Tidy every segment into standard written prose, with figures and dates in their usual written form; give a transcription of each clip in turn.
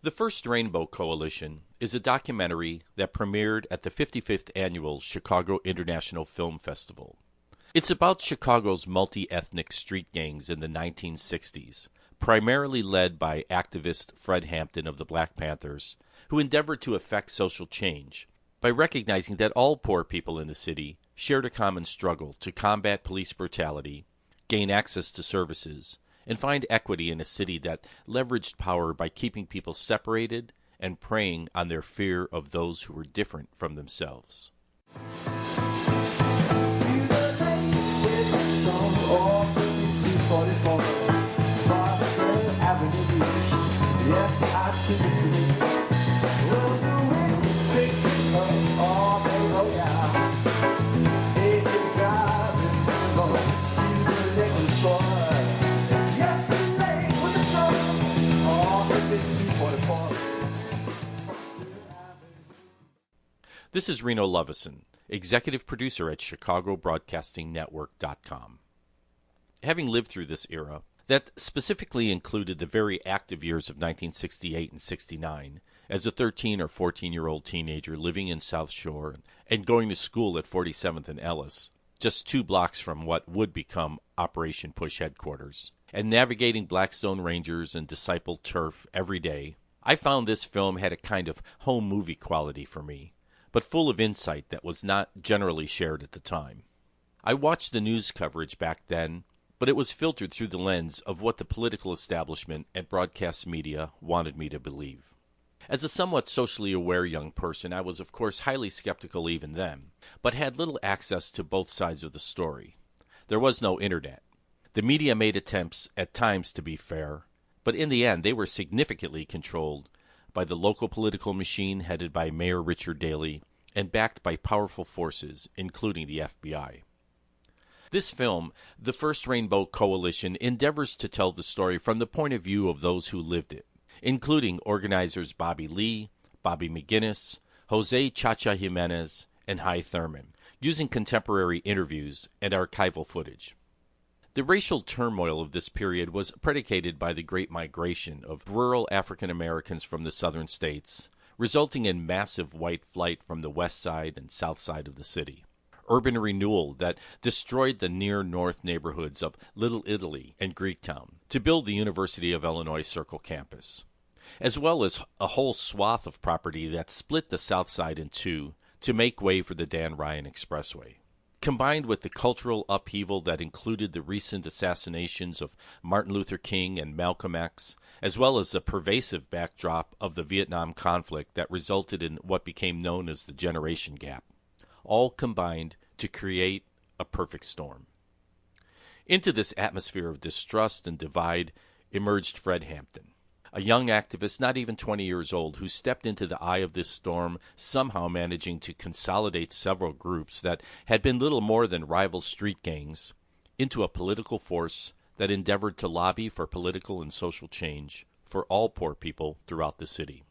The First Rainbow Coalition is a documentary that premiered at the 55th Annual Chicago International Film Festival. It's about Chicago's multi-ethnic street gangs in the 1960s, primarily led by activist Fred Hampton of the Black Panthers, who endeavored to effect social change by recognizing that all poor people in the city shared a common struggle to combat police brutality, gain access to services, and find equity in a city that leveraged power by keeping people separated and preying on their fear of those who were different from themselves. Yes, I took it to me. Well, the wind is picking up all day, oh yeah. It is driving to the liquor store. Yesterday with the show, all the 1544. This is Reno Lovison, executive producer at ChicagoBroadcastingNetwork.com. Having lived through this era, that specifically included the very active years of 1968 and 69, as a 13 or 14-year-old teenager living in South Shore and going to school at 47th and Ellis, just 2 blocks from what would become Operation Push headquarters, and navigating Blackstone Rangers and Disciple turf every day, I found this film had a kind of home movie quality for me, but full of insight that was not generally shared at the time. I watched the news coverage back then, but it was filtered through the lens of what the political establishment and broadcast media wanted me to believe. As a somewhat socially aware young person, I was of course highly skeptical even then, but had little access to both sides of the story. There was no internet. The media made attempts at times to be fair, but in the end they were significantly controlled by the local political machine headed by Mayor Richard Daley and backed by powerful forces, including the FBI. This film, The First Rainbow Coalition, endeavors to tell the story from the point of view of those who lived it, including organizers Bobby Lee, Bobby McGinnis, Jose Chacha Jimenez, and Hy Thurman, using contemporary interviews and archival footage. The racial turmoil of this period was predicated by the Great Migration of rural African Americans from the southern states, resulting in massive white flight from the west side and south side of the city. Urban renewal that destroyed the near-north neighborhoods of Little Italy and Greektown to build the University of Illinois Circle campus, as well as a whole swath of property that split the south side in two to make way for the Dan Ryan Expressway. Combined with the cultural upheaval that included the recent assassinations of Martin Luther King and Malcolm X, as well as the pervasive backdrop of the Vietnam conflict that resulted in what became known as the Generation Gap, all combined to create a perfect storm. Into this atmosphere of distrust and divide emerged Fred Hampton, a young activist not even 20 years old who stepped into the eye of this storm, somehow managing to consolidate several groups that had been little more than rival street gangs into a political force that endeavored to lobby for political and social change for all poor people throughout the city.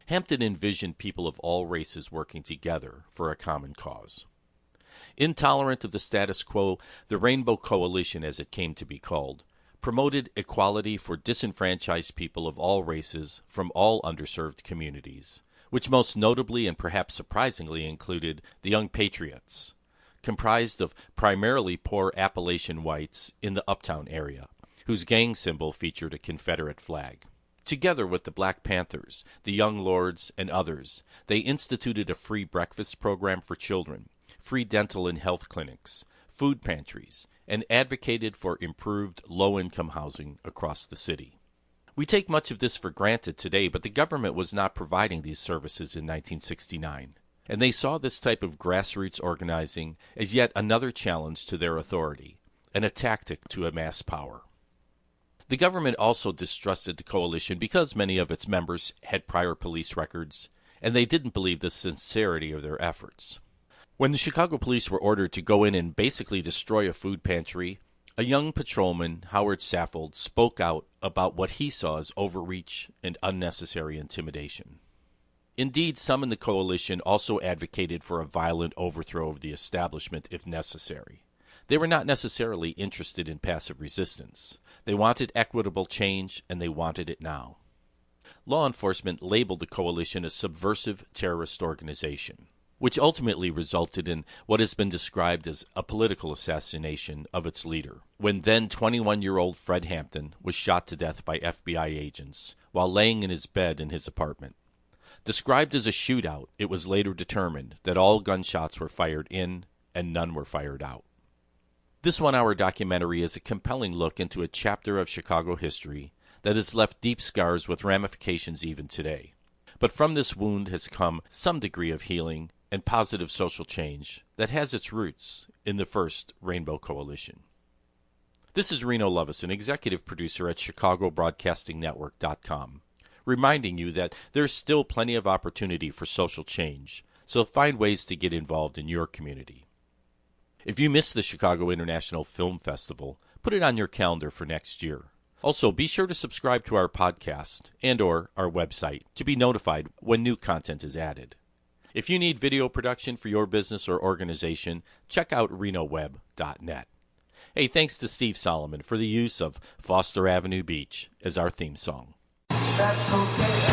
Hampton envisioned people of all races working together for a common cause. Intolerant of the status quo, the Rainbow Coalition, as it came to be called, promoted equality for disenfranchised people of all races from all underserved communities, which most notably and perhaps surprisingly included the Young Patriots, comprised of primarily poor Appalachian whites in the Uptown area, whose gang symbol featured a Confederate flag. Together with the Black Panthers, the Young Lords, and others, they instituted a free breakfast program for children, free dental and health clinics, food pantries, and advocated for improved low-income housing across the city. We take much of this for granted today, but the government was not providing these services in 1969, and they saw this type of grassroots organizing as yet another challenge to their authority, and a tactic to amass power. The government also distrusted the coalition because many of its members had prior police records, and they didn't believe the sincerity of their efforts. When the Chicago police were ordered to go in and basically destroy a food pantry, a young patrolman, Howard Saffold, spoke out about what he saw as overreach and unnecessary intimidation. Indeed, some in the coalition also advocated for a violent overthrow of the establishment if necessary. They were not necessarily interested in passive resistance. They wanted equitable change, and they wanted it now. law enforcement labeled the coalition a subversive terrorist organization, which ultimately resulted in what has been described as a political assassination of its leader, when then 21-year-old Fred Hampton was shot to death by FBI agents while laying in his bed in his apartment. Described as a shootout, it was later determined that all gunshots were fired in and none were fired out. This one-hour documentary is a compelling look into a chapter of Chicago history that has left deep scars with ramifications even today. But from this wound has come some degree of healing and positive social change that has its roots in the first Rainbow Coalition. This is Reno Lovison, executive producer at ChicagoBroadcastingNetwork.com, reminding you that there's still plenty of opportunity for social change, so find ways to get involved in your community. If you missed the Chicago International Film Festival, put it on your calendar for next year. Also, be sure to subscribe to our podcast and/or our website to be notified when new content is added. If you need video production for your business or organization, check out renoweb.net. Hey, thanks to Steve Solomon for the use of Foster Avenue Beach as our theme song. That's okay.